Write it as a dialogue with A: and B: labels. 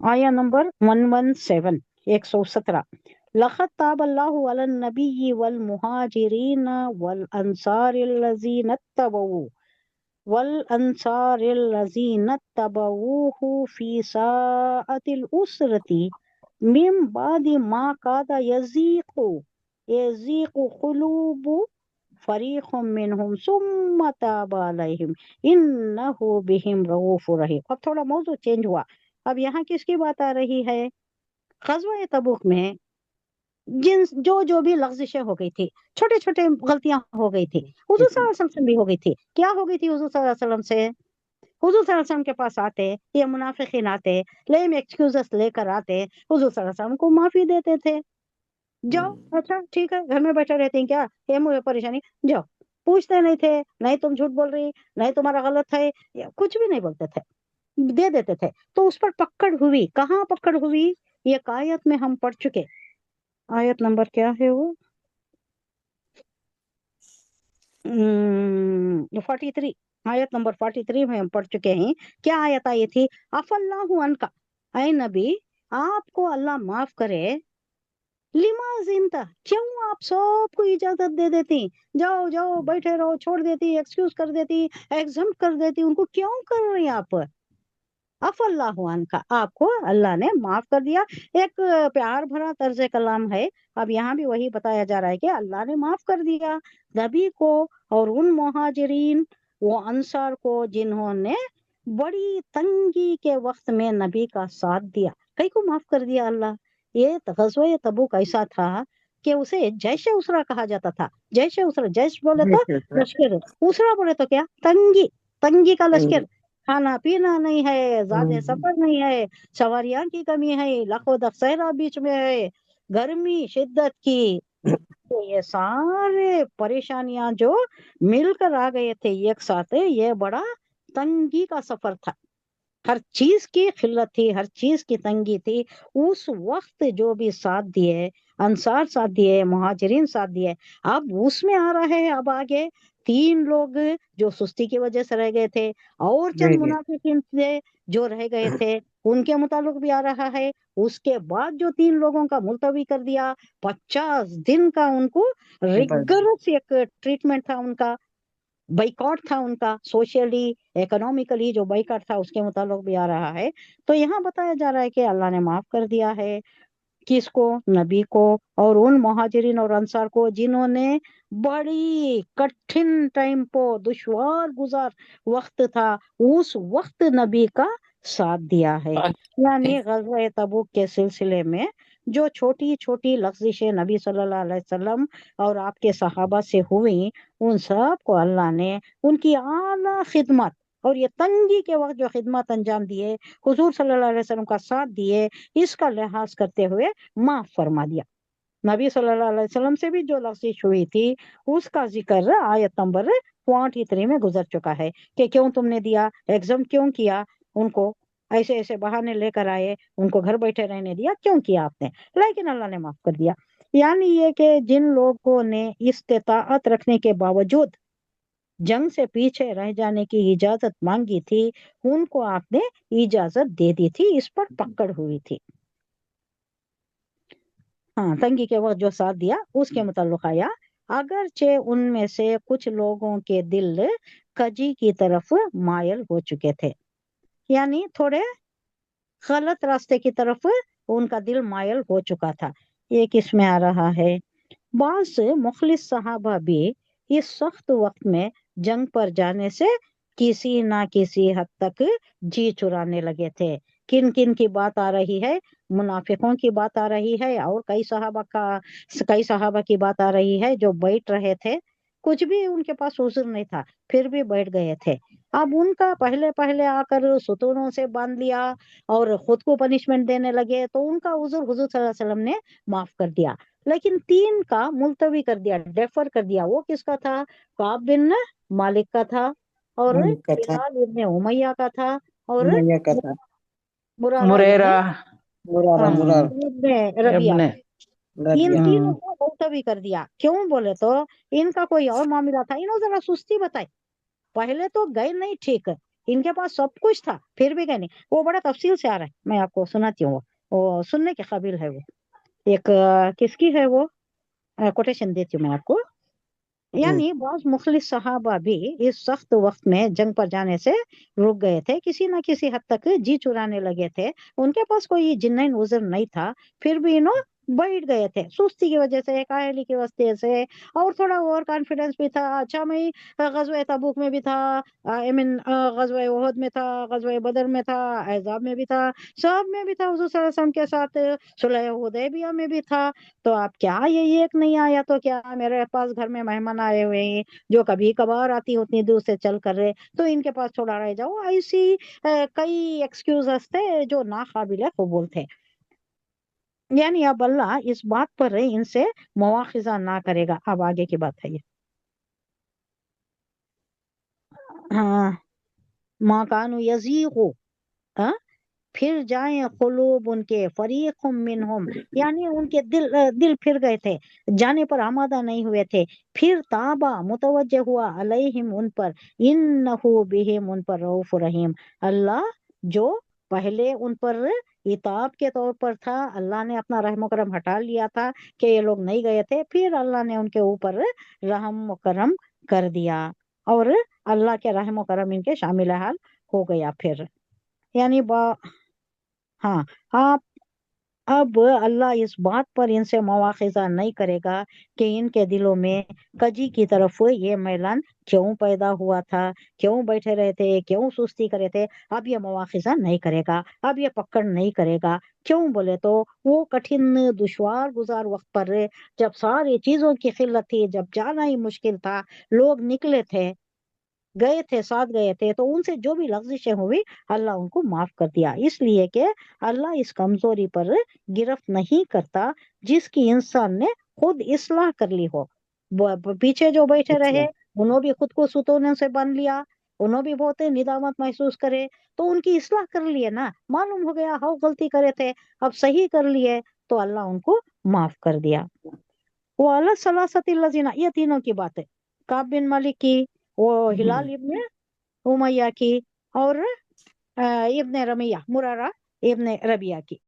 A: आया number 117, 117। लक़द ताबल्लाहु Alan नबिय्यि वल मुहाजिरीन वल अंसारिल्लज़ीना तबऊहु फी साअतिल उसरति मिन बादि मा कादा यज़ीक़ु क़ुलूबु फरीक़ुम मिनहुम सुम्मा ताबा अलैहिम इन्नहु बिहिम रऊफ़ुर रहीम। अब थोड़ा मौजू चेंज हुआ। अब यहाँ किसकी बात आ रही है? ग़ज़वा तबूक में जिन जो भी लग़ज़िशें हो गई थी, छोटे छोटे गलतियां हो गई थी, हुज़ूर सल्लल्लाहु अलैहि वसल्लम से भी हो गई थी। क्या हो गई थी हुज़ूर सल्लल्लाहु अलैहि वसल्लम से? हुज़ूर सल्लल्लाहु अलैहि वसल्लम के पास आते, ये मुनाफिकीन आते, लेम एक्सक्यूजेस लेकर आते, हुज़ूर सल्लल्लाहु अलैहि वसल्लम को माफी देते थे। जाओ, अच्छा ठीक है, घर में बैठे रहते हैं क्या, ये मुझे परेशानी, जाओ। पूछते नहीं थे, नहीं तुम झूठ बोल रही, नहीं तुम्हारा गलत है, कुछ भी नहीं बोलते थे, दे देते थे। तो उस पर पकड़ हुई, कहाँ पकड़ हुई? ये आयत में हम पढ़ चुके। आयत नंबर क्या है वो? 43। आयत नंबर 43 में हम पढ़ चुके हैं। क्या आयत आई थी? अफल्लाहु अनका, ऐ नबी आपको अल्लाह माफ करे, लिमा जिनता, क्यों आप सबको इजाजत दे देती, जाओ जाओ बैठे रहो, छोड़ देती, एक्सक्यूज कर देती, एग्जम्प कर देती, उनको क्यों कर रही आप? अफल्लाहु अनका, आपको अल्लाह ने माफ कर दिया। एक प्यार भरा तर्ज कलाम है। अब यहाँ भी वही बताया जा रहा है कि अल्लाह ने माफ कर दिया नबी को और उन मुहाजिरीन वो अंसार को जिन्होंने बड़ी तंगी के वक्त में नबी का साथ दिया। कई को माफ कर दिया अल्लाह। ये गज़वा तबूक ऐसा था कि उसे जैश उसरा कहा जाता था। जैश उसरा, जैश बोले तो लश्कर, उसरा बोले तो क्या, तंगी, तंगी का लश्कर। खाना पीना नहीं है, ज्यादा सफर नहीं है, सवारियां की कमी है, लाखों दशहरा बीच में है, गर्मी शिद्दत की, तो ये सारे परेशानियां जो मिलकर आ गए थे एक साथ, ये बड़ा तंगी का सफर था। हर चीज की किल्लत थी, हर चीज की तंगी थी। उस वक्त जो भी साथ दिए, अंसार साथ दिए, मुहाजिरीन साथ दिए। अब उसमें आ रहा है, अब आगे 3 लोग जो सुस्ती की वजह से रह गए थे, और चंद मुनाफिकीन थे जो रह गए थे, उनके मुतालिक भी आ रहा है। उसके बाद जो 3 लोगों का मुलतवी कर दिया, 50 दिन का उनको रिगरस एक ट्रीटमेंट था उनका, बाइकआउट था उनका, सोशली इकोनॉमिकली जो बाइकआउट था, उसके मुताबिक भी आ रहा है। तो यहाँ बताया जा रहा है कि अल्लाह ने माफ कर दिया है किसको? नबी को और उन मुहाजिरीन और अंसार को जिन्होंने बड़ी कठिन टाइम को, दुश्वार गुजार वक्त था, उस वक्त नबी का साथ दिया है। यानी गज़वा तबूक के सिलसिले में जो छोटी छोटी लग़ज़िशें नबी सल्लल्लाहु अलैहि वसल्लम और आपके सहाबा से हुई, उन सब को अल्लाह ने उनकी आला खिदमत और ये तंगी के वक्त जो खिदमत अंजाम दिए, हुजूर सल्लल्लाहु अलैहि वसल्लम का साथ दिए, इसका लिहाज करते हुए माफ फरमा दिया। नबी सल्लल्लाहु अलैहि वसल्लम से भी जो लग़ज़िश हुई थी, उसका जिक्र आयत नंबर 43 में गुजर चुका है कि क्यों तुमने दिया, एग्जाम क्यों किया उनको, ऐसे ऐसे बहाने लेकर आए, उनको घर बैठे रहने दिया, क्यों किया आपने? लेकिन अल्लाह ने माफ कर दिया। यानी ये कि जिन लोगों ने इस्तिताअत रखने के बावजूद जंग से पीछे रह जाने की इजाजत मांगी थी, उनको आपने इजाजत दे दी थी, इस पर पकड़ हुई थी। हाँ, तंगी के वक्त जो साथ दिया उसके मुताल्लिक आया, अगरचे उनमें से कुछ लोगों के दिल कजी की तरफ मायल हो चुके थे, यानी थोड़े गलत रास्ते की तरफ उनका दिल मायल हो चुका था। ये किस में आ रहा है? बास मुखलिस सहाबा भी इस सख्त वक्त में जंग पर जाने से किसी ना किसी हद तक जी चुराने लगे थे। किन किन की बात आ रही है? मुनाफिकों की बात आ रही है, और कई सहाबा की बात आ रही है जो बैठ रहे थे, कुछ भी उनके पास उज़्र नहीं था, फिर भी बैठ गए थे। अब उनका पहले पहले आकर सुतूनों से बांध लिया और खुद को पनिशमेंट देने लगे, तो उनका उज़्र हुजूर सल्लल्लाहु अलैहि वसल्लम ने माफ कर दिया। लेकिन 3 का मुलतवी कर दिया, डेफर कर दिया। वो किसका था? काब बिन मालिक का था, और
B: मालिक का था,
A: हिलाल इब्ने उमैया का था, और
B: उमैया का था,
A: मुरारा
C: मुरेरा
A: इब्ने,
B: मुरारा,
A: हाँ,
B: मुरार,
A: इब्ने रबिया
C: इब्ने
A: का। इन
B: रबिया।
A: तीनों को मुलतवी कर दिया। क्यों बोले तो इनका कोई और मामला था, इन्होंने जरा सुस्ती बताई। पहले तो गए नहीं ठीक, इनके पास सब कुछ था फिर भी कहीं नहीं। वो बड़ा तफसील से आ रहा है, मैं आपको सुनाती हूँ, वो सुनने के काबिल है वो। एक किसकी है वो, कोटेशन देती हूँ मैं आपको।
B: हम्म।
A: यानी बहुत मुखलिस सहाबा भी इस सख्त वक्त में जंग पर जाने से रुक गए थे, किसी न किसी हद तक जी चुराने लगे थे। उनके पास कोई जिन्नैन उज़्र नहीं था, फिर भी इन्हों बैठ गए थे, सुस्ती की वजह से, काहली की वजह से, और थोड़ा ओवर कॉन्फिडेंस भी था। अच्छा मैं गजवा तबूक में भी था, आई मीन गजवा ओहद में था, गजवा बदर में था, अहज़ाब में भी था, सब में भी था हुज़ूर सल्लल्लाहु अलैहि वसल्लम के साथ, सुलह हुदैबिया में भी था। तो आप क्या ये एक नहीं आया तो क्या, मेरे पास घर में मेहमान आए हुए हैं जो कभी कभार आती हो उतनी दूर से चल कर रहे, तो इनके पास थोड़ा रह जाओ, ऐसी कई एक्सक्यूजेस थे जो ना काबिल कबूल थे। यानी अब अल्लाह इस बात पर इनसे मुआखिजा ना करेगा। अब आगे की बात है ये। हाँ, माँ कानू यजीगु, हाँ, फिर जाए कुलूब उनके, फरीकुम मिनहुम, यानी उनके दिल फिर गए थे, जाने पर आमादा नहीं हुए थे। फिर ताबा मुतवज्जह हुआ अलैहिम उन पर, इन्नहु बिहिम उन पर रऊफ रहीम। अल्लाह जो पहले उन पर इताब के तौर पर था, अल्लाह ने अपना रहम करम हटा लिया था कि ये लोग नहीं गए थे, फिर अल्लाह ने उनके ऊपर रहम करम कर दिया, और अल्लाह के रहम करम इनके शामिल हाल हो गया फिर। यानी हाँ, आप अब अल्लाह इस बात पर इनसे मुआखिजा नहीं करेगा कि इनके दिलों में कजी की तरफ ये मैलान क्यों पैदा हुआ था, क्यों बैठे रहे थे, क्यों सुस्ती करे थे। अब ये मुआखिजा नहीं करेगा, अब ये पकड़ नहीं करेगा। क्यों बोले तो वो कठिन दुश्वार गुजार वक्त पर, जब सारी चीजों की किल्लत थी, जब जाना ही मुश्किल था, लोग निकले थे, गए थे, साथ गए थे, तो उनसे जो भी लफ्जिशें हुई अल्लाह उनको माफ कर दिया, इसलिए कि अल्लाह इस कमजोरी पर गिरफ्त नहीं करता जिसकी इंसान ने खुद इस्लाह कर ली हो। पीछे जो बैठे
B: अच्छा।
A: रहे, उन्होंने भी खुद को सुतों से बांध लिया, उन्होंने भी बहुत निदामत महसूस करे, तो उनकी इस्लाह कर लिए ना, मालूम हो गया हाँ गलती करे थे, अब सही कर लिए, तो अल्लाह उनको माफ कर दिया। वो अला सलासती लजीना, ये तीनों की बात है, काब बिन मालिक की, वो
B: हम्म।
A: हिलाल इब्ने उमैया की, और इब्ने रमिया, मुरारा इब्ने रबिया की।